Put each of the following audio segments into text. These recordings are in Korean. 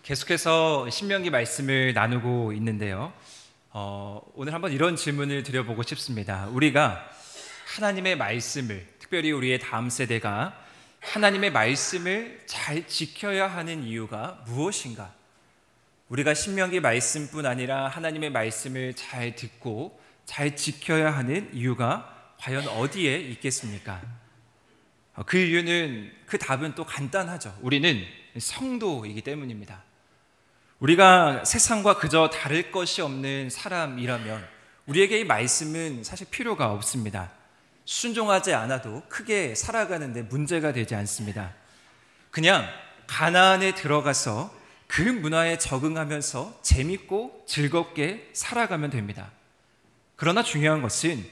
계속해서 신명기 말씀을 나누고 있는데요. 오늘 한번 이런 질문을 드려보고 싶습니다. 우리가 하나님의 말씀을, 특별히 우리의 다음 세대가 하나님의 말씀을 잘 지켜야 하는 이유가 무엇인가? 우리가 신명기 말씀뿐 아니라 하나님의 말씀을 잘 듣고 잘 지켜야 하는 이유가 과연 어디에 있겠습니까? 그 답은 또 간단하죠. 우리는 성도이기 때문입니다. 우리가 세상과 그저 다를 것이 없는 사람이라면 우리에게 이 말씀은 사실 필요가 없습니다. 순종하지 않아도 크게 살아가는데 문제가 되지 않습니다. 그냥 가나안에 들어가서 그 문화에 적응하면서 재밌고 즐겁게 살아가면 됩니다. 그러나 중요한 것은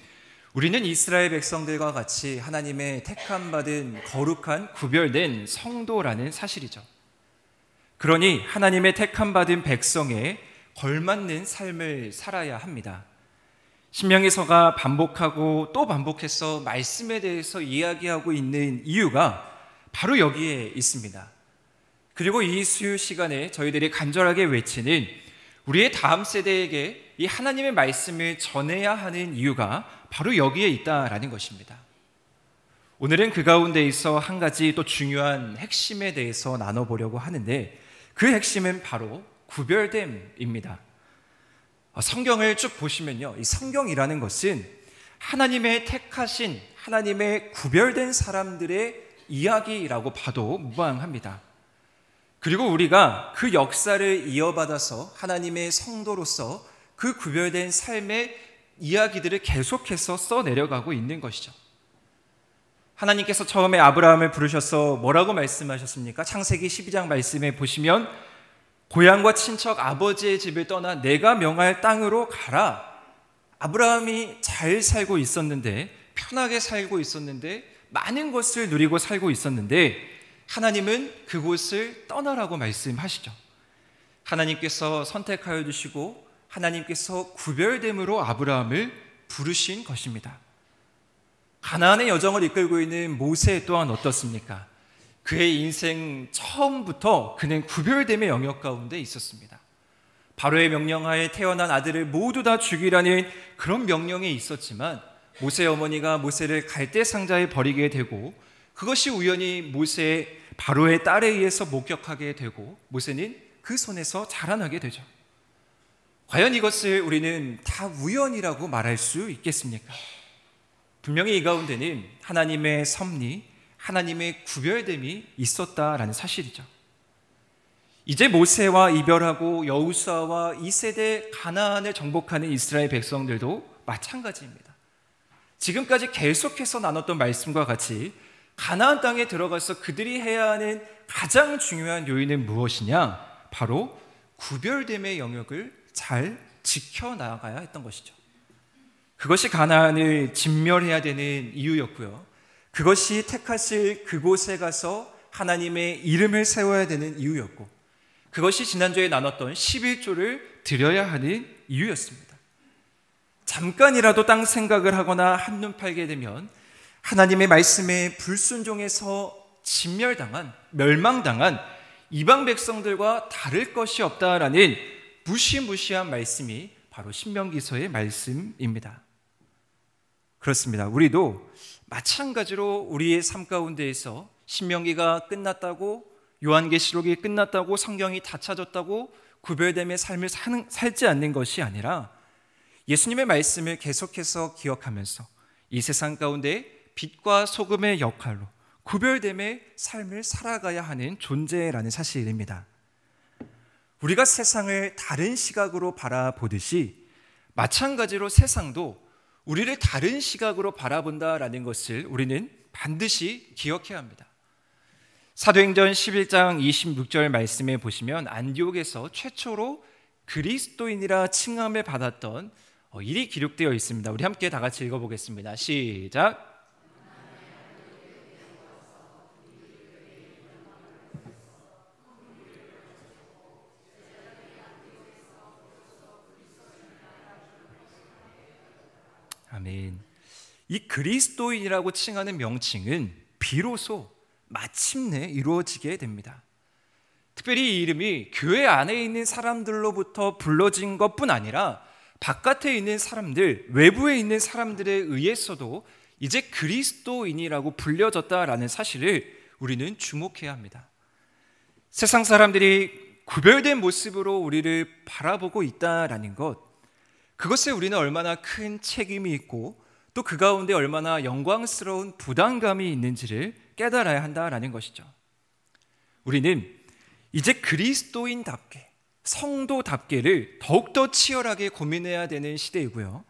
우리는 이스라엘 백성들과 같이 하나님의 택함받은 거룩한 구별된 성도라는 사실이죠. 그러니 하나님의 택함받은 백성에 걸맞는 삶을 살아야 합니다. 신명기서가 반복하고 또 반복해서 말씀에 대해서 이야기하고 있는 이유가 바로 여기에 있습니다. 그리고 이 수요 시간에 저희들이 간절하게 외치는 우리의 다음 세대에게 이 하나님의 말씀을 전해야 하는 이유가 바로 여기에 있다라는 것입니다. 오늘은 그 가운데에서 한 가지 또 중요한 핵심에 대해서 나눠보려고 하는데 그 핵심은 바로 구별됨입니다. 성경을 쭉 보시면요, 이 성경이라는 것은 하나님의 택하신, 하나님의 구별된 사람들의 이야기라고 봐도 무방합니다. 그리고 우리가 그 역사를 이어받아서 하나님의 성도로서 그 구별된 삶의 이야기들을 계속해서 써내려가고 있는 것이죠. 하나님께서 처음에 아브라함을 부르셔서 뭐라고 말씀하셨습니까? 창세기 12장 말씀에 보시면 고향과 친척 아버지의 집을 떠나 내가 명할 땅으로 가라. 아브라함이 잘 살고 있었는데, 편하게 살고 있었는데, 많은 것을 누리고 살고 있었는데 하나님은 그곳을 떠나라고 말씀하시죠. 하나님께서 선택하여 주시고 하나님께서 구별됨으로 아브라함을 부르신 것입니다. 가나안의 여정을 이끌고 있는 모세 또한 어떻습니까? 그의 인생 처음부터 그는 구별됨의 영역 가운데 있었습니다. 바로의 명령하에 태어난 아들을 모두 다 죽이라는 그런 명령이 있었지만 모세의 어머니가 모세를 갈대 상자에 버리게 되고 그것이 우연히 바로의 딸에 의해서 목격하게 되고 모세는 그 손에서 자라나게 되죠. 과연 이것을 우리는 다 우연이라고 말할 수 있겠습니까? 분명히 이 가운데는 하나님의 섭리, 하나님의 구별됨이 있었다라는 사실이죠. 이제 모세와 이별하고 여호수아와 2세대 가나안을 정복하는 이스라엘 백성들도 마찬가지입니다. 지금까지 계속해서 나눴던 말씀과 같이 가나안 땅에 들어가서 그들이 해야 하는 가장 중요한 요인은 무엇이냐? 바로 구별됨의 영역을 잘 지켜나가야 했던 것이죠. 그것이 가나안을 진멸해야 되는 이유였고요. 그것이 택하실 그곳에 가서 하나님의 이름을 세워야 되는 이유였고 그것이 지난주에 나눴던 11조를 드려야 하는 이유였습니다. 잠깐이라도 땅 생각을 하거나 한눈 팔게 되면 하나님의 말씀에 불순종해서 진멸당한, 멸망당한 이방 백성들과 다를 것이 없다라는 무시무시한 말씀이 바로 신명기서의 말씀입니다. 그렇습니다. 우리도 마찬가지로 우리의 삶 가운데에서 신명기가 끝났다고, 요한계시록이 끝났다고, 성경이 닫혀졌다고 구별됨의 삶을 살지 않는 것이 아니라 예수님의 말씀을 계속해서 기억하면서 이 세상 가운데 빛과 소금의 역할로 구별됨의 삶을 살아가야 하는 존재라는 사실입니다. 우리가 세상을 다른 시각으로 바라보듯이 마찬가지로 세상도 우리를 다른 시각으로 바라본다라는 것을 우리는 반드시 기억해야 합니다. 사도행전 11장 26절 말씀에 보시면 안디옥에서 최초로 그리스도인이라 칭함을 받았던 일이 기록되어 있습니다. 우리 함께 다 같이 읽어보겠습니다. 시작. 아멘. 이 그리스도인이라고 칭하는 명칭은 비로소 마침내 이루어지게 됩니다. 특별히 이 이름이 교회 안에 있는 사람들로부터 불러진 것뿐 아니라 바깥에 있는 사람들, 외부에 있는 사람들에 의해서도 이제 그리스도인이라고 불려졌다라는 사실을 우리는 주목해야 합니다. 세상 사람들이 구별된 모습으로 우리를 바라보고 있다라는 것, 그것에 우리는 얼마나 큰 책임이 있고 또 그 가운데 얼마나 영광스러운 부담감이 있는지를 깨달아야 한다라는 것이죠. 우리는 이제 그리스도인답게, 성도답게를 더욱더 치열하게 고민해야 되는 시대이고요,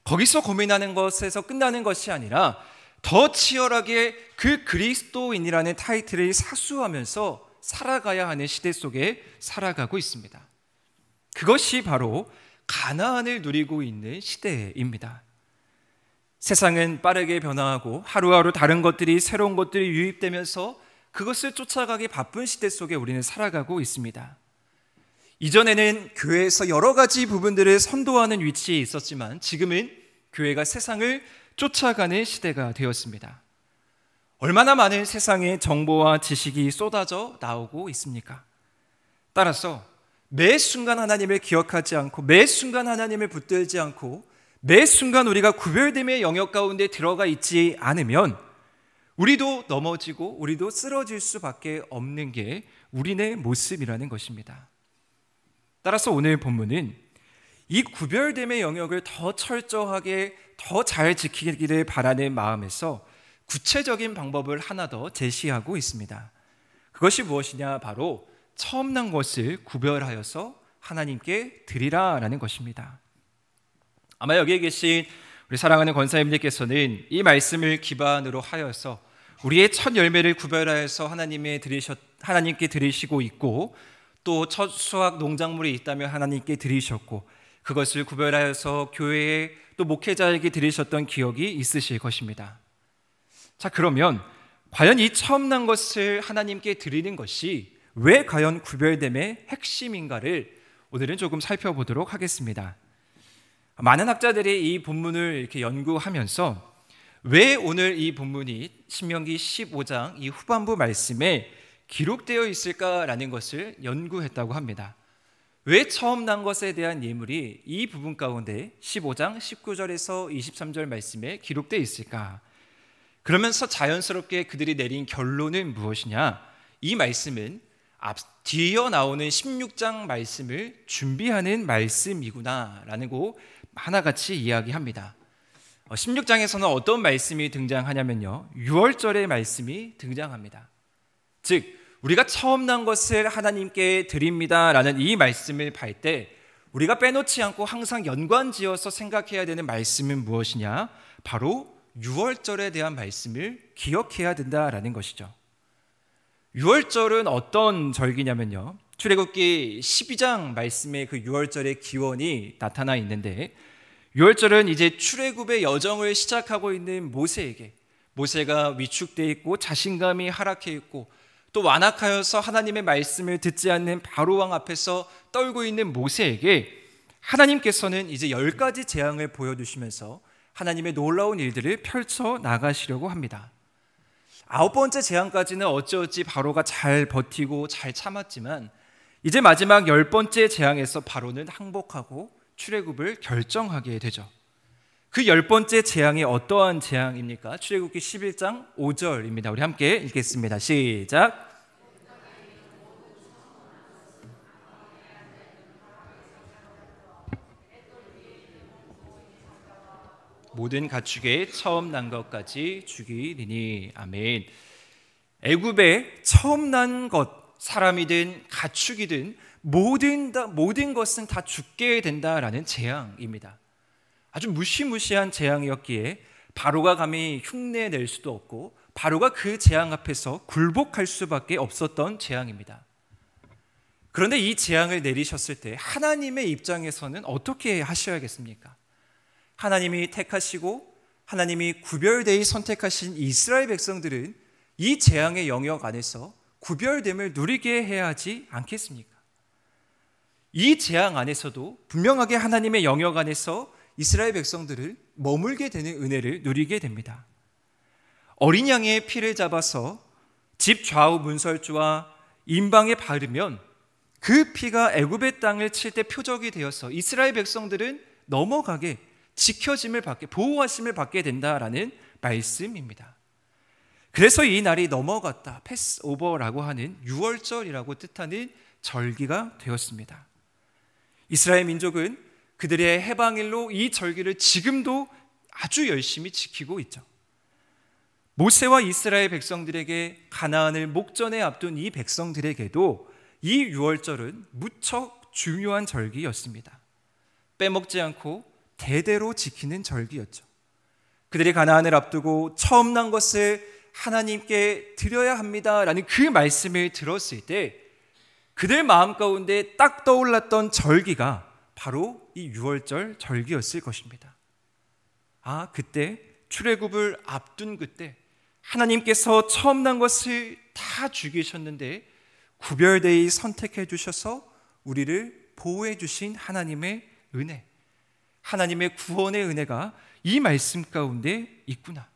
거기서 고민하는 것에서 끝나는 것이 아니라 더 치열하게 그 그리스도인이라는 타이틀을 사수하면서 살아가야 하는 시대 속에 살아가고 있습니다. 그것이 바로 가나안을 누리고 있는 시대입니다. 세상은 빠르게 변화하고 하루하루 다른 것들이, 새로운 것들이 유입되면서 그것을 쫓아가기 바쁜 시대 속에 우리는 살아가고 있습니다. 이전에는 교회에서 여러 가지 부분들을 선도하는 위치에 있었지만 지금은 교회가 세상을 쫓아가는 시대가 되었습니다. 얼마나 많은 세상의 정보와 지식이 쏟아져 나오고 있습니까? 따라서 매 순간 하나님을 기억하지 않고, 매 순간 하나님을 붙들지 않고, 매 순간 우리가 구별됨의 영역 가운데 들어가 있지 않으면 우리도 넘어지고 우리도 쓰러질 수밖에 없는 게 우리의 모습이라는 것입니다. 따라서 오늘 본문은 이 구별됨의 영역을 더 철저하게, 더 잘 지키기를 바라는 마음에서 구체적인 방법을 하나 더 제시하고 있습니다. 그것이 무엇이냐? 바로 처음 난 것을 구별하여서 하나님께 드리라라는 것입니다. 아마 여기에 계신 우리 사랑하는 권사님들께서는 이 말씀을 기반으로 하여서 우리의 첫 열매를 구별하여서 하나님께 드리시고 있고, 또 첫 수확 농작물이 있다면 하나님께 드리셨고, 그것을 구별하여서 교회에 또 목회자에게 드리셨던 기억이 있으실 것입니다. 자, 그러면 과연 이 처음 난 것을 하나님께 드리는 것이 왜 과연 구별됨의 핵심인가를 오늘은 조금 살펴보도록 하겠습니다. 많은 학자들이 이 본문을 이렇게 연구하면서 왜 오늘 이 본문이 신명기 15장 이 후반부 말씀에 기록되어 있을까라는 것을 연구했다고 합니다. 왜 처음 난 것에 대한 예물이 이 부분 가운데 15장 19절에서 23절 말씀에 기록되어 있을까? 그러면서 자연스럽게 그들이 내린 결론은 무엇이냐? 이 말씀은 뒤이어 나오는 16장 말씀을 준비하는 말씀이구나라는 거 하나같이 이야기합니다. 16장에서는 어떤 말씀이 등장하냐면요, 6월절의 말씀이 등장합니다. 즉 우리가 처음 난 것을 하나님께 드립니다라는 이 말씀을 할 때 우리가 빼놓지 않고 항상 연관지어서 생각해야 되는 말씀은 무엇이냐? 바로 6월절에 대한 말씀을 기억해야 된다라는 것이죠. 6월절은 어떤 절기냐면요, 출애굽기 12장 말씀에 그 6월절의 기원이 나타나 있는데, 6월절은 이제 출애굽의 여정을 시작하고 있는 모세에게, 모세가 위축되어 있고 자신감이 하락해 있고 또 완악하여서 하나님의 말씀을 듣지 않는 바로왕 앞에서 떨고 있는 모세에게 하나님께서는 이제 10가지 재앙을 보여주시면서 하나님의 놀라운 일들을 펼쳐 나가시려고 합니다. 9번째 재앙까지는 어찌어찌 바로가 잘 버티고 잘 참았지만 이제 마지막 10번째 재앙에서 바로는 항복하고 출애굽을 결정하게 되죠. 그 10번째 재앙이 어떠한 재앙입니까? 출애굽기 11장 5절입니다. 우리 함께 읽겠습니다. 시작. 모든 가축의 처음 난 것까지 죽이리니. 아멘. 애굽의 처음 난 것, 사람이든 가축이든 모든 것은 다 죽게 된다라는 재앙입니다. 아주 무시무시한 재앙이었기에 바로가 감히 흉내낼 수도 없고 바로가 그 재앙 앞에서 굴복할 수밖에 없었던 재앙입니다. 그런데 이 재앙을 내리셨을 때 하나님의 입장에서는 어떻게 하셔야겠습니까? 하나님이 택하시고 하나님이 구별되이 선택하신 이스라엘 백성들은 이 재앙의 영역 안에서 구별됨을 누리게 해야 하지 않겠습니까? 이 재앙 안에서도 분명하게 하나님의 영역 안에서 이스라엘 백성들을 머물게 되는 은혜를 누리게 됩니다. 어린 양의 피를 잡아서 집 좌우 문설주와 임방에 바르면 그 피가 애굽의 땅을 칠 때 표적이 되어서 이스라엘 백성들은 넘어가게 지켜짐을 받게, 보호하심을 받게 된다라는 말씀입니다. 그래서 이 날이 넘어갔다, 패스오버라고 하는 유월절이라고 뜻하는 절기가 되었습니다. 이스라엘 민족은 그들의 해방일로 이 절기를 지금도 아주 열심히 지키고 있죠. 모세와 이스라엘 백성들에게 가나안을 목전에 앞둔 이 백성들에게도 이 유월절은 무척 중요한 절기였습니다. 빼먹지 않고 대대로 지키는 절기였죠. 그들이 가나안을 앞두고 처음 난 것을 하나님께 드려야 합니다라는 그 말씀을 들었을 때 그들 마음 가운데 딱 떠올랐던 절기가 바로 이 유월절 절기였을 것입니다. 아, 그때 출애굽을 앞둔 그때 하나님께서 처음 난 것을 다 죽이셨는데 구별되이 선택해 주셔서 우리를 보호해 주신 하나님의 은혜, 하나님의 구원의 은혜가 이 말씀 가운데 있구나.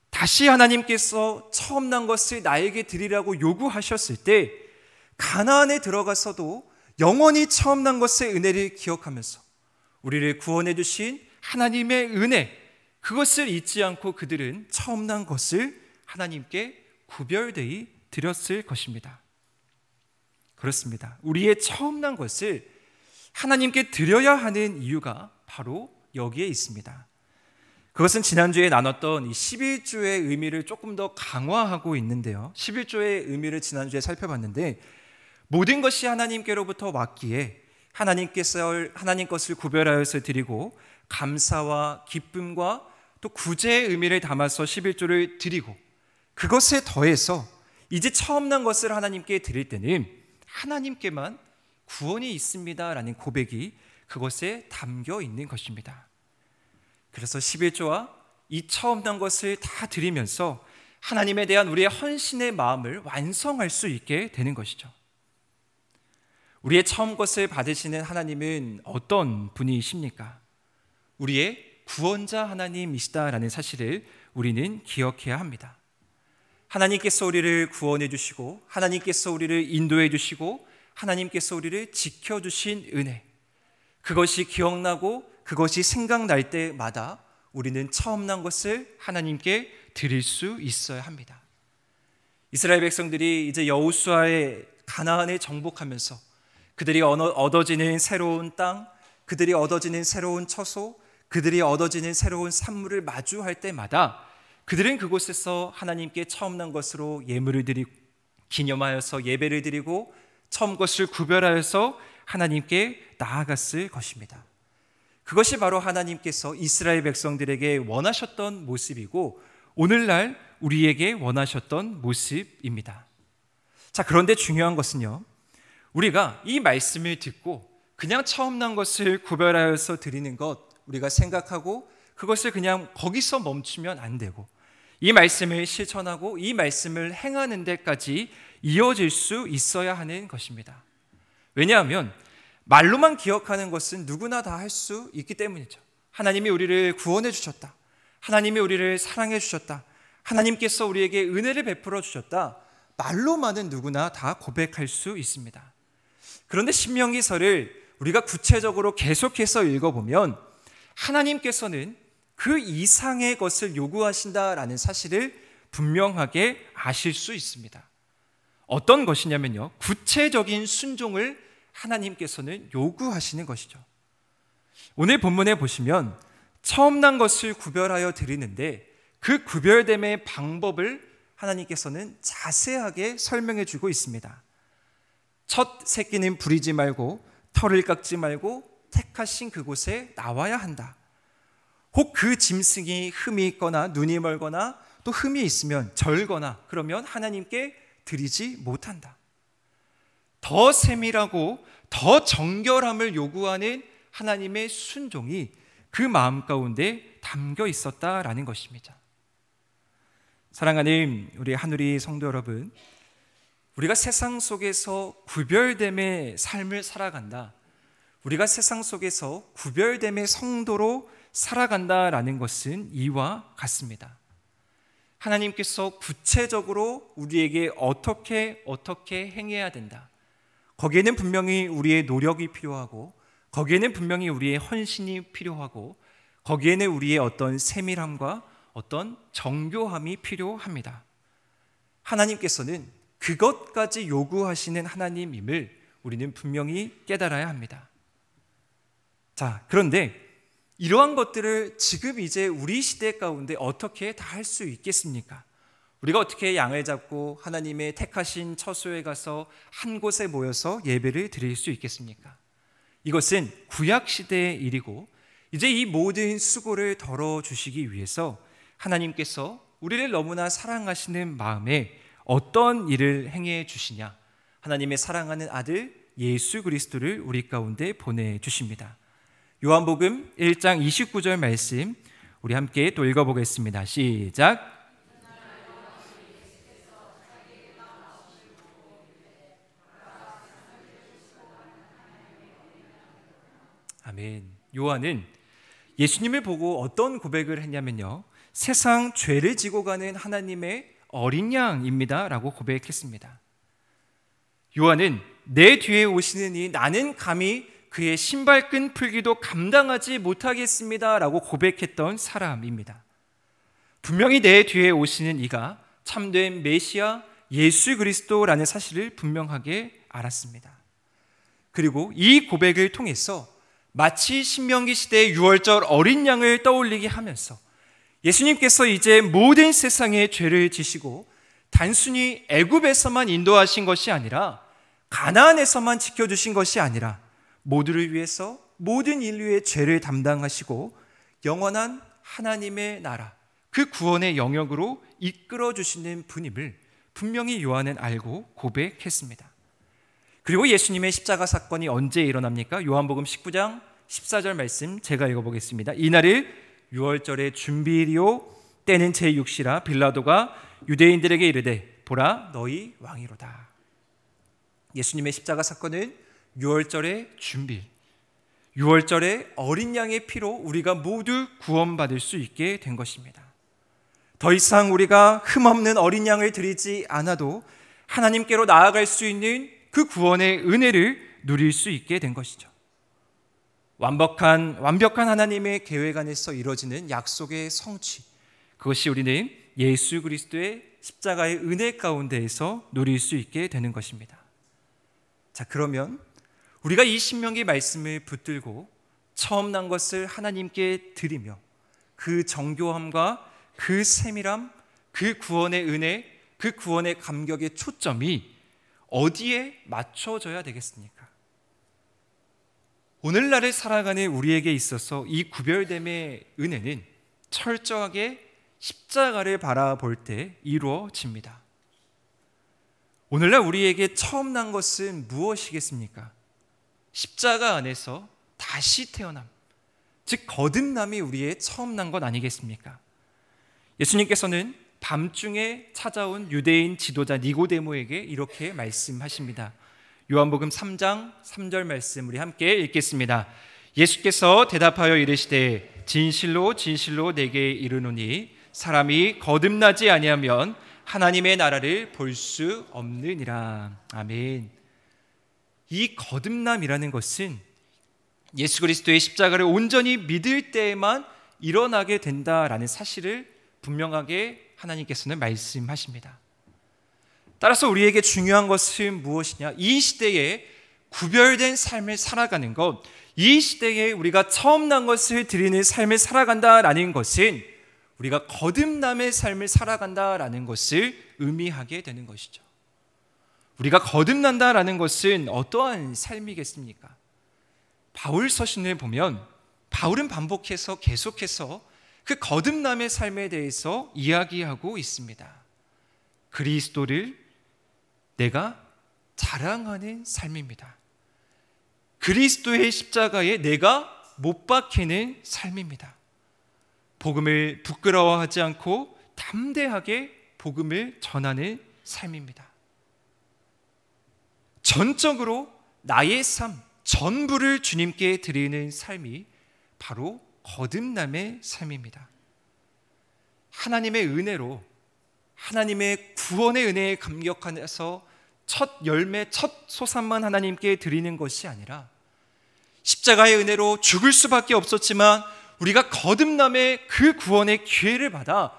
다시 하나님께서 처음 난 것을 나에게 드리라고 요구하셨을 때 가나안에 들어가서도 영원히 처음 난 것의 은혜를 기억하면서 우리를 구원해 주신 하나님의 은혜, 그것을 잊지 않고 그들은 처음 난 것을 하나님께 구별되이 드렸을 것입니다. 그렇습니다. 우리의 처음 난 것을 하나님께 드려야 하는 이유가 바로 여기에 있습니다. 그것은 지난주에 나눴던 이 11조의 의미를 조금 더 강화하고 있는데요. 11조의 의미를 지난주에 살펴봤는데 모든 것이 하나님께로부터 왔기에 하나님 것을 구별하여서 드리고 감사와 기쁨과 또 구제의 의미를 담아서 11조를 드리고 그것에 더해서 이제 처음 난 것을 하나님께 드릴 때는 하나님께만 구원이 있습니다라는 고백이 그것에 담겨 있는 것입니다. 그래서 11조와 이 처음 난 것을 다 드리면서 하나님에 대한 우리의 헌신의 마음을 완성할 수 있게 되는 것이죠. 우리의 처음 것을 받으시는 하나님은 어떤 분이십니까? 우리의 구원자 하나님이시다라는 사실을 우리는 기억해야 합니다. 하나님께서 우리를 구원해 주시고 하나님께서 우리를 인도해 주시고 하나님께서 우리를 지켜주신 은혜, 그것이 기억나고 그것이 생각날 때마다 우리는 처음 난 것을 하나님께 드릴 수 있어야 합니다. 이스라엘 백성들이 이제 여호수아의 가나안을 정복하면서 그들이 얻어지는 새로운 땅, 그들이 얻어지는 새로운 처소, 그들이 얻어지는 새로운 산물을 마주할 때마다 그들은 그곳에서 하나님께 처음 난 것으로 예물을 드리고 기념하여서 예배를 드리고 처음 것을 구별하여서 하나님께 나아갔을 것입니다. 그것이 바로 하나님께서 이스라엘 백성들에게 원하셨던 모습이고 오늘날 우리에게 원하셨던 모습입니다. 자, 그런데 중요한 것은요, 우리가 이 말씀을 듣고 그냥 처음 난 것을 구별하여서 드리는 것 우리가 생각하고 그것을 그냥 거기서 멈추면 안 되고 이 말씀을 실천하고 이 말씀을 행하는 데까지 이어질 수 있어야 하는 것입니다. 왜냐하면 말로만 기억하는 것은 누구나 다 할 수 있기 때문이죠. 하나님이 우리를 구원해 주셨다, 하나님이 우리를 사랑해 주셨다, 하나님께서 우리에게 은혜를 베풀어 주셨다, 말로만은 누구나 다 고백할 수 있습니다. 그런데 신명기서를 우리가 구체적으로 계속해서 읽어보면 하나님께서는 그 이상의 것을 요구하신다라는 사실을 분명하게 아실 수 있습니다. 어떤 것이냐면요, 구체적인 순종을 하나님께서는 요구하시는 것이죠. 오늘 본문에 보시면 처음 난 것을 구별하여 드리는데 그 구별됨의 방법을 하나님께서는 자세하게 설명해 주고 있습니다. 첫 새끼는 부리지 말고 털을 깎지 말고 택하신 그곳에 나와야 한다. 혹 그 짐승이 흠이 있거나 눈이 멀거나 또 흠이 있으면 절거나 그러면 하나님께 드리지 못한다. 더 세밀하고 더 정결함을 요구하는 하나님의 순종이 그 마음 가운데 담겨 있었다라는 것입니다. 사랑하는 우리 한우리 성도 여러분, 우리가 세상 속에서 구별됨의 삶을 살아간다, 우리가 세상 속에서 구별됨의 성도로 살아간다라는 것은 이와 같습니다. 하나님께서 구체적으로 우리에게 어떻게 행해야 된다. 거기에는 분명히 우리의 노력이 필요하고, 거기에는 분명히 우리의 헌신이 필요하고, 거기에는 우리의 어떤 세밀함과 어떤 정교함이 필요합니다. 하나님께서는 그것까지 요구하시는 하나님임을 우리는 분명히 깨달아야 합니다. 자, 그런데 이러한 것들을 지금 이제 우리 시대 가운데 어떻게 다 할 수 있겠습니까? 우리가 어떻게 양을 잡고 하나님의 택하신 처소에 가서 한 곳에 모여서 예배를 드릴 수 있겠습니까? 이것은 구약 시대의 일이고, 이제 이 모든 수고를 덜어주시기 위해서 하나님께서 우리를 너무나 사랑하시는 마음에 어떤 일을 행해 주시냐? 하나님의 사랑하는 아들 예수 그리스도를 우리 가운데 보내주십니다. 요한복음 1장 29절 말씀 우리 함께 또 읽어보겠습니다. 시작. 아멘. 요한은 예수님을 보고 어떤 고백을 했냐면요, 세상 죄를 지고 가는 하나님의 어린 양입니다 라고 고백했습니다. 요한은 내 뒤에 오시는 이 나는 감히 그의 신발끈 풀기도 감당하지 못하겠습니다 라고 고백했던 사람입니다. 분명히 내 뒤에 오시는 이가 참된 메시아 예수 그리스도라는 사실을 분명하게 알았습니다. 그리고 이 고백을 통해서 마치 신명기 시대의 유월절 어린 양을 떠올리게 하면서 예수님께서 이제 모든 세상의 죄를 지시고 단순히 애굽에서만 인도하신 것이 아니라 가나안에서만 지켜주신 것이 아니라 모두를 위해서 모든 인류의 죄를 담당하시고 영원한 하나님의 나라, 그 구원의 영역으로 이끌어주시는 분임을 분명히 요한은 알고 고백했습니다. 그리고 예수님의 십자가 사건이 언제 일어납니까? 요한복음 19장 14절 말씀 제가 읽어보겠습니다. 이날을 유월절의 준비일이요 때는 제6시라 빌라도가 유대인들에게 이르되 보라 너희 왕이로다. 예수님의 십자가 사건은 유월절의 준비일, 유월절의 어린 양의 피로 우리가 모두 구원받을 수 있게 된 것입니다. 더 이상 우리가 흠없는 어린 양을 드리지 않아도 하나님께로 나아갈 수 있는 그 구원의 은혜를 누릴 수 있게 된 것이죠. 완벽한 하나님의 계획 안에서 이루어지는 약속의 성취, 그것이 우리는 예수 그리스도의 십자가의 은혜 가운데에서 누릴 수 있게 되는 것입니다. 자, 그러면 우리가 이 신명기 말씀을 붙들고 처음 난 것을 하나님께 드리며 그 정교함과 그 세밀함, 그 구원의 은혜, 그 구원의 감격의 초점이 어디에 맞춰져야 되겠습니까? 오늘날을 살아가는 우리에게 있어서 이 구별됨의 은혜는 철저하게 십자가를 바라볼 때 이루어집니다. 오늘날 우리에게 처음 난 것은 무엇이겠습니까? 십자가 안에서 다시 태어남, 즉 거듭남이 우리의 처음 난 것 아니겠습니까? 예수님께서는 밤중에 찾아온 유대인 지도자 니고데모에게 이렇게 말씀하십니다. 요한복음 3장 3절 말씀 우리 함께 읽겠습니다. 예수께서 대답하여 이르시되 진실로 진실로 내게 이르노니 사람이 거듭나지 아니하면 하나님의 나라를 볼 수 없느니라. 아멘. 이 거듭남이라는 것은 예수 그리스도의 십자가를 온전히 믿을 때에만 일어나게 된다라는 사실을 분명하게 하나님께서는 말씀하십니다. 따라서 우리에게 중요한 것은 무엇이냐? 이 시대에 구별된 삶을 살아가는 것, 이 시대에 우리가 처음 난 것을 드리는 삶을 살아간다라는 것은 우리가 거듭남의 삶을 살아간다라는 것을 의미하게 되는 것이죠. 우리가 거듭난다라는 것은 어떠한 삶이겠습니까? 바울 서신을 보면 바울은 반복해서 계속해서 그 거듭남의 삶에 대해서 이야기하고 있습니다. 그리스도를 내가 자랑하는 삶입니다. 그리스도의 십자가에 내가 못 박히는 삶입니다. 복음을 부끄러워하지 않고 담대하게 복음을 전하는 삶입니다. 전적으로 나의 삶, 전부를 주님께 드리는 삶이 바로 거듭남의 삶입니다. 하나님의 은혜로 하나님의 구원의 은혜에 감격하여서 첫 열매, 첫 소산만 하나님께 드리는 것이 아니라 십자가의 은혜로 죽을 수밖에 없었지만 우리가 거듭남의 그 구원의 기회를 받아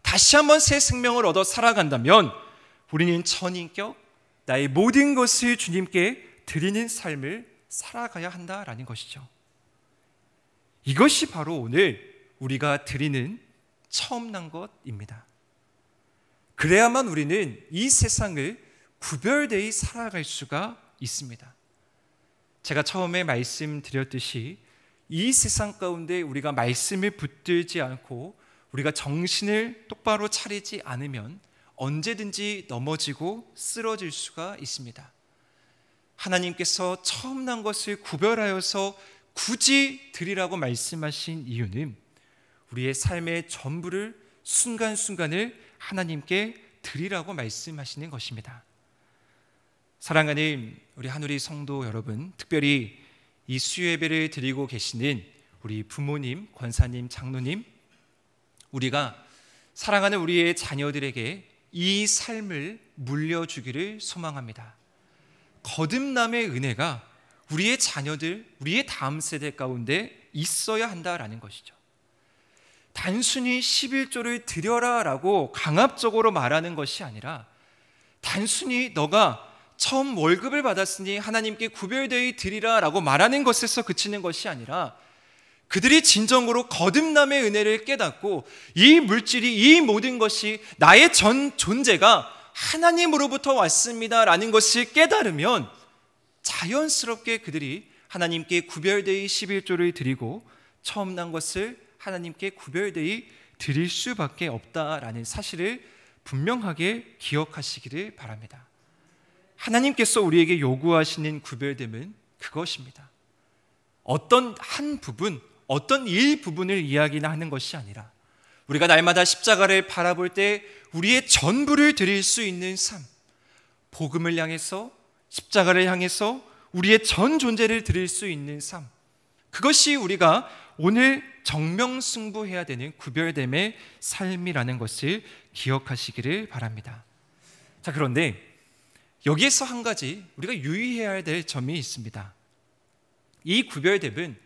다시 한번 새 생명을 얻어 살아간다면 우리는 전인격, 나의 모든 것을 주님께 드리는 삶을 살아가야 한다라는 것이죠. 이것이 바로 오늘 우리가 드리는 처음 난 것입니다. 그래야만 우리는 이 세상을 구별되이 살아갈 수가 있습니다. 제가 처음에 말씀드렸듯이 이 세상 가운데 우리가 말씀을 붙들지 않고 우리가 정신을 똑바로 차리지 않으면 언제든지 넘어지고 쓰러질 수가 있습니다. 하나님께서 처음 난 것을 구별하여서 굳이 드리라고 말씀하신 이유는 우리의 삶의 전부를 순간순간을 하나님께 드리라고 말씀하시는 것입니다. 사랑하는 우리 한우리 성도 여러분, 특별히 이 수요예배를 드리고 계시는 우리 부모님, 권사님, 장로님, 우리가 사랑하는 우리의 자녀들에게 이 삶을 물려주기를 소망합니다. 거듭남의 은혜가 우리의 자녀들, 우리의 다음 세대 가운데 있어야 한다라는 것이죠. 단순히 11조를 드려라 라고 강압적으로 말하는 것이 아니라 단순히 너가 처음 월급을 받았으니 하나님께 구별되이 드리라 라고 말하는 것에서 그치는 것이 아니라 그들이 진정으로 거듭남의 은혜를 깨닫고 이 물질이, 이 모든 것이 나의 전 존재가 하나님으로부터 왔습니다 라는 것을 깨달으면 자연스럽게 그들이 하나님께 구별되이 11조를 드리고 처음 난 것을 하나님께 구별되이 드릴 수밖에 없다라는 사실을 분명하게 기억하시기를 바랍니다. 하나님께서 우리에게 요구하시는 구별됨은 그것입니다. 어떤 한 부분, 어떤 일부분을 이야기하는 것이 아니라 우리가 날마다 십자가를 바라볼 때 우리의 전부를 드릴 수 있는 삶, 복음을 향해서, 십자가를 향해서 우리의 전 존재를 드릴 수 있는 삶, 그것이 우리가 오늘 정명승부해야 되는 구별됨의 삶이라는 것을 기억하시기를 바랍니다. 자, 그런데 여기에서 한 가지 우리가 유의해야 될 점이 있습니다. 이 구별됨은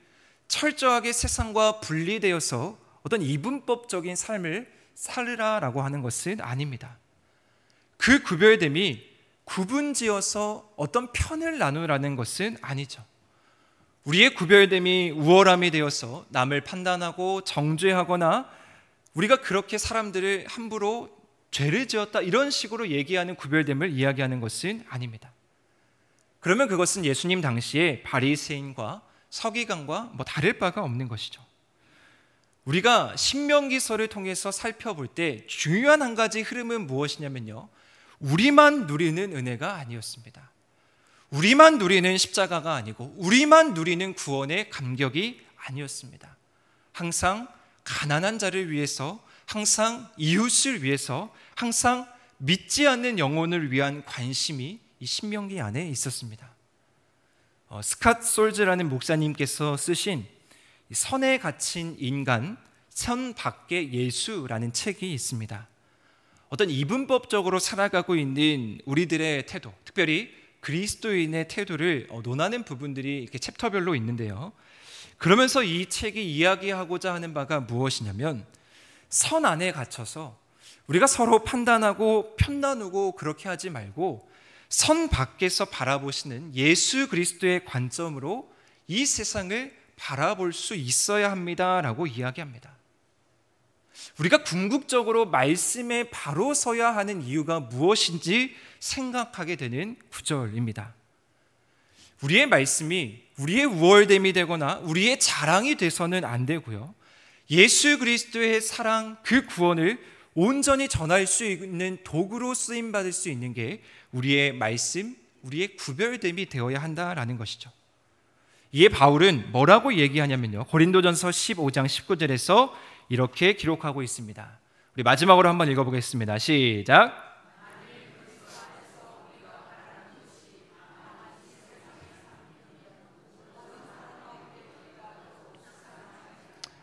철저하게 세상과 분리되어서 어떤 이분법적인 삶을 살으라라고 하는 것은 아닙니다. 그 구별됨이 구분지어서 어떤 편을 나누라는 것은 아니죠. 우리의 구별됨이 우월함이 되어서 남을 판단하고 정죄하거나 우리가 그렇게 사람들을 함부로 죄를 지었다 이런 식으로 얘기하는 구별됨을 이야기하는 것은 아닙니다. 그러면 그것은 예수님 당시에 바리새인과 서기관과 다를 바가 없는 것이죠. 우리가 신명기서를 통해서 살펴볼 때 중요한 한 가지 흐름은 무엇이냐면요, 우리만 누리는 은혜가 아니었습니다. 우리만 누리는 십자가가 아니고 우리만 누리는 구원의 감격이 아니었습니다. 항상 가난한 자를 위해서, 항상 이웃을 위해서, 항상 믿지 않는 영혼을 위한 관심이 이 신명기 안에 있었습니다. 스캇 솔즈라는 목사님께서 쓰신 선에 갇힌 인간, 선 밖의 예수라는 책이 있습니다. 어떤 이분법적으로 살아가고 있는 우리들의 태도, 특별히 그리스도인의 태도를 논하는 부분들이 이렇게 챕터별로 있는데요. 그러면서 이 책이 이야기하고자 하는 바가 무엇이냐면 선 안에 갇혀서 우리가 서로 판단하고 편나누고 그렇게 하지 말고 선 밖에서 바라보시는 예수 그리스도의 관점으로 이 세상을 바라볼 수 있어야 합니다라고 이야기합니다. 우리가 궁극적으로 말씀에 바로 서야 하는 이유가 무엇인지 생각하게 되는 구절입니다. 우리의 말씀이 우리의 우월됨이 되거나 우리의 자랑이 돼서는 안 되고요, 예수 그리스도의 사랑, 그 구원을 온전히 전할 수 있는 도구로 쓰임받을 수 있는 게 우리의 말씀, 우리의 구별됨이 되어야 한다라는 것이죠. 이에 바울은 뭐라고 얘기하냐면요, 고린도전서 15장 19절에서 이렇게 기록하고 있습니다. 우리 마지막으로 한번 읽어보겠습니다. 시작.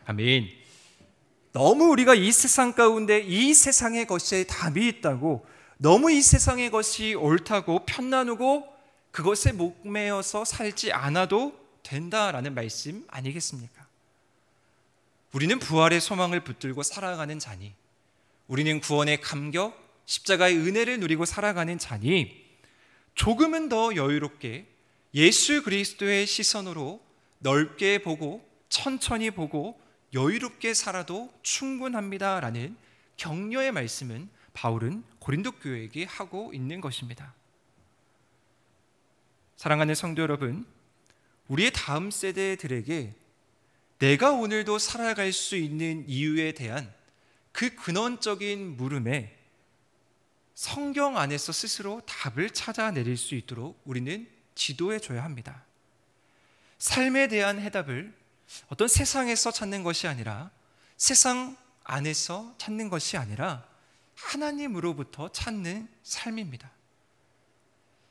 아멘. 너무 우리가 이 세상 가운데 이 세상의 것에 답이 있다고, 너무 이 세상의 것이 옳다고 편나누고 그것에 목매어서 살지 않아도 된다라는 말씀 아니겠습니까? 우리는 부활의 소망을 붙들고 살아가는 자니, 우리는 구원의 감격, 십자가의 은혜를 누리고 살아가는 자니, 조금은 더 여유롭게 예수 그리스도의 시선으로 넓게 보고 천천히 보고 여유롭게 살아도 충분합니다라는 격려의 말씀은 바울은 고린도 교회에게 하고 있는 것입니다. 사랑하는 성도 여러분, 우리의 다음 세대들에게 내가 오늘도 살아갈 수 있는 이유에 대한 그 근원적인 물음에 성경 안에서 스스로 답을 찾아내릴 수 있도록 우리는 지도해 줘야 합니다. 삶에 대한 해답을 어떤 세상에서 찾는 것이 아니라, 세상 안에서 찾는 것이 아니라 하나님으로부터 찾는 삶입니다.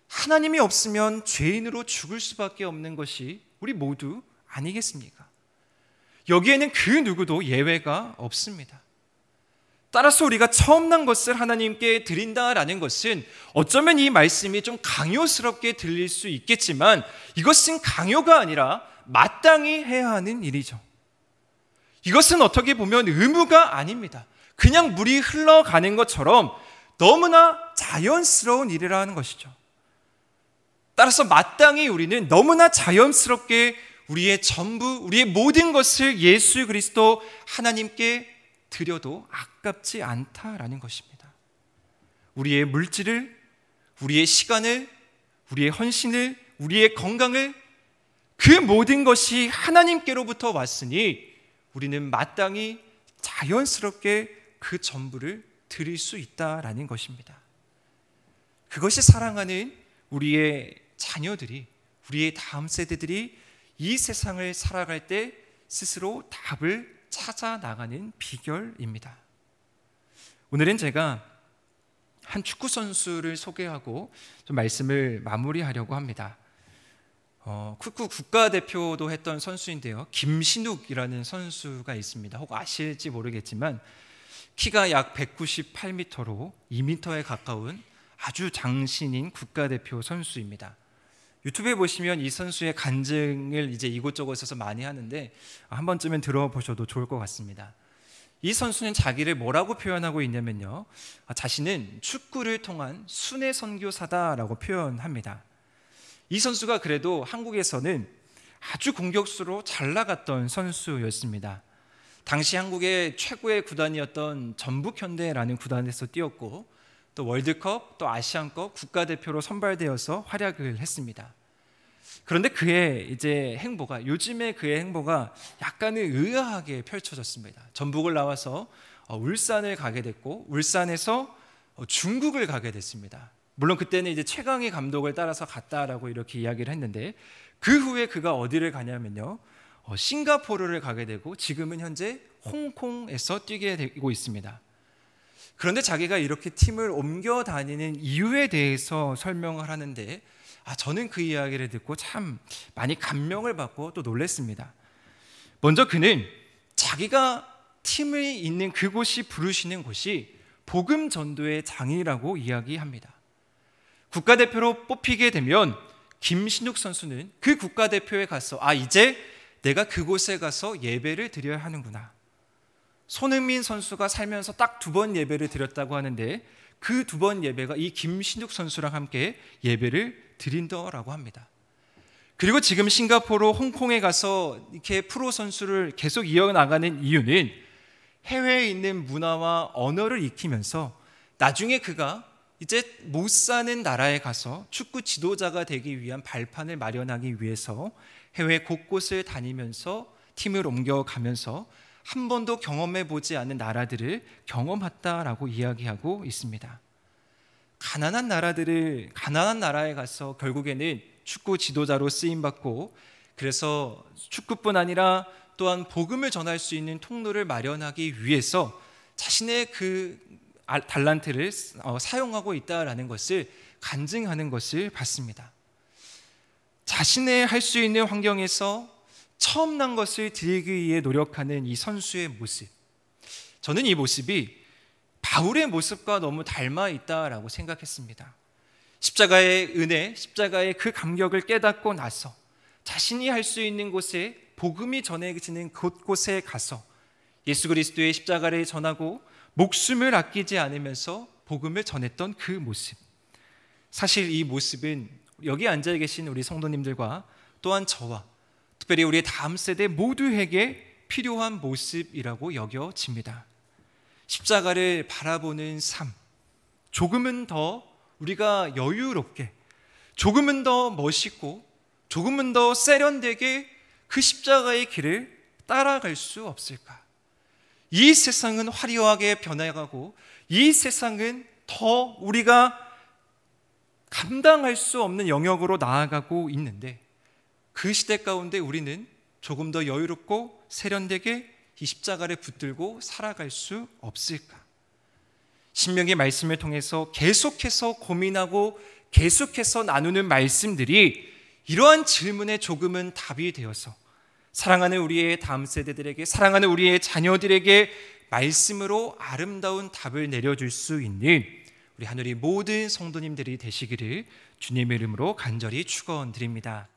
하나님이 없으면 죄인으로 죽을 수밖에 없는 것이 우리 모두 아니겠습니까? 여기에는 그 누구도 예외가 없습니다. 따라서 우리가 처음 난 것을 하나님께 드린다라는 것은 어쩌면 이 말씀이 좀 강요스럽게 들릴 수 있겠지만, 이것은 강요가 아니라 마땅히 해야 하는 일이죠. 이것은 어떻게 보면 의무가 아닙니다. 그냥 물이 흘러가는 것처럼 너무나 자연스러운 일이라는 것이죠. 따라서 마땅히 우리는 너무나 자연스럽게 우리의 전부, 우리의 모든 것을 예수 그리스도 하나님께 드려도 아깝지 않다라는 것입니다. 우리의 물질을, 우리의 시간을, 우리의 헌신을, 우리의 건강을, 그 모든 것이 하나님께로부터 왔으니 우리는 마땅히 자연스럽게 그 전부를 드릴 수 있다라는 것입니다. 그것이 사랑하는 우리의 자녀들이, 우리의 다음 세대들이 이 세상을 살아갈 때 스스로 답을 찾아 나가는 비결입니다. 오늘은 제가 한 축구 선수를 소개하고 좀 말씀을 마무리하려고 합니다. 축구 국가대표도 했던 선수인데요, 김신욱이라는 선수가 있습니다. 혹 아실지 모르겠지만 키가 약 198m로 2m에 가까운 아주 장신인 국가대표 선수입니다. 유튜브에 보시면 이 선수의 간증을 이제 이곳저곳에서 많이 하는데 한 번쯤은 들어보셔도 좋을 것 같습니다. 이 선수는 자기를 뭐라고 표현하고 있냐면요, 자신은 축구를 통한 순회 선교사다라고 표현합니다. 이 선수가 그래도 한국에서는 아주 공격수로 잘 나갔던 선수였습니다. 당시 한국의 최고의 구단이었던 전북현대라는 구단에서 뛰었고, 또 월드컵, 또 아시안컵 국가대표로 선발되어서 활약을 했습니다. 그런데 그의 이제 행보가, 요즘에 그의 행보가 약간은 의아하게 펼쳐졌습니다. 전북을 나와서 울산을 가게 됐고, 울산에서 중국을 가게 됐습니다. 물론 그때는 이제 최강희 감독을 따라서 갔다라고 이렇게 이야기를 했는데, 그 후에 그가 어디를 가냐면요, 싱가포르를 가게 되고 지금은 현재 홍콩에서 뛰게 되고 있습니다. 그런데 자기가 이렇게 팀을 옮겨 다니는 이유에 대해서 설명을 하는데, 저는 그 이야기를 듣고 참 많이 감명을 받고 또 놀랐습니다. 먼저 그는 자기가 팀이 있는 그곳이 부르시는 곳이 복음 전도의 장이라고 이야기합니다. 국가대표로 뽑히게 되면 김신욱 선수는 그 국가대표에 가서 이제 내가 그곳에 가서 예배를 드려야 하는구나. 손흥민 선수가 살면서 딱 2번 예배를 드렸다고 하는데, 그 2번 예배가 이 김신욱 선수랑 함께 예배를 드린다라고 합니다. 그리고 지금 싱가포르, 홍콩에 가서 이렇게 프로 선수를 계속 이어나가는 이유는 해외에 있는 문화와 언어를 익히면서 나중에 그가 이제 못 사는 나라에 가서 축구 지도자가 되기 위한 발판을 마련하기 위해서 해외 곳곳을 다니면서 팀을 옮겨가면서 한 번도 경험해보지 않은 나라들을 경험했다라고 이야기하고 있습니다. 가난한 나라에 가서 결국에는 축구 지도자로 쓰임받고, 그래서 축구뿐 아니라 또한 복음을 전할 수 있는 통로를 마련하기 위해서 자신의 그 달란트를 사용하고 있다라는 것을 간증하는 것을 봤습니다. 자신의 할 수 있는 환경에서 처음 난 것을 드리기 위해 노력하는 이 선수의 모습, 저는 이 모습이 바울의 모습과 너무 닮아 있다라고 생각했습니다. 십자가의 은혜, 십자가의 그 감격을 깨닫고 나서 자신이 할 수 있는 곳에 복음이 전해지는 곳곳에 가서 예수 그리스도의 십자가를 전하고 목숨을 아끼지 않으면서 복음을 전했던 그 모습. 사실 이 모습은 여기 앉아 계신 우리 성도님들과 또한 저와 특별히 우리의 다음 세대 모두에게 필요한 모습이라고 여겨집니다. 십자가를 바라보는 삶, 조금은 더 우리가 여유롭게, 조금은 더 멋있고, 조금은 더 세련되게 그 십자가의 길을 따라갈 수 없을까? 이 세상은 화려하게 변해가고 이 세상은 더 우리가 감당할 수 없는 영역으로 나아가고 있는데 그 시대 가운데 우리는 조금 더 여유롭고 세련되게 이 십자가를 붙들고 살아갈 수 없을까? 신명기 말씀을 통해서 계속해서 고민하고 계속해서 나누는 말씀들이 이러한 질문에 조금은 답이 되어서 사랑하는 우리의 다음 세대들에게, 사랑하는 우리의 자녀들에게 말씀으로 아름다운 답을 내려줄 수 있는 우리 하늘의 모든 성도님들이 되시기를 주님의 이름으로 간절히 축원드립니다.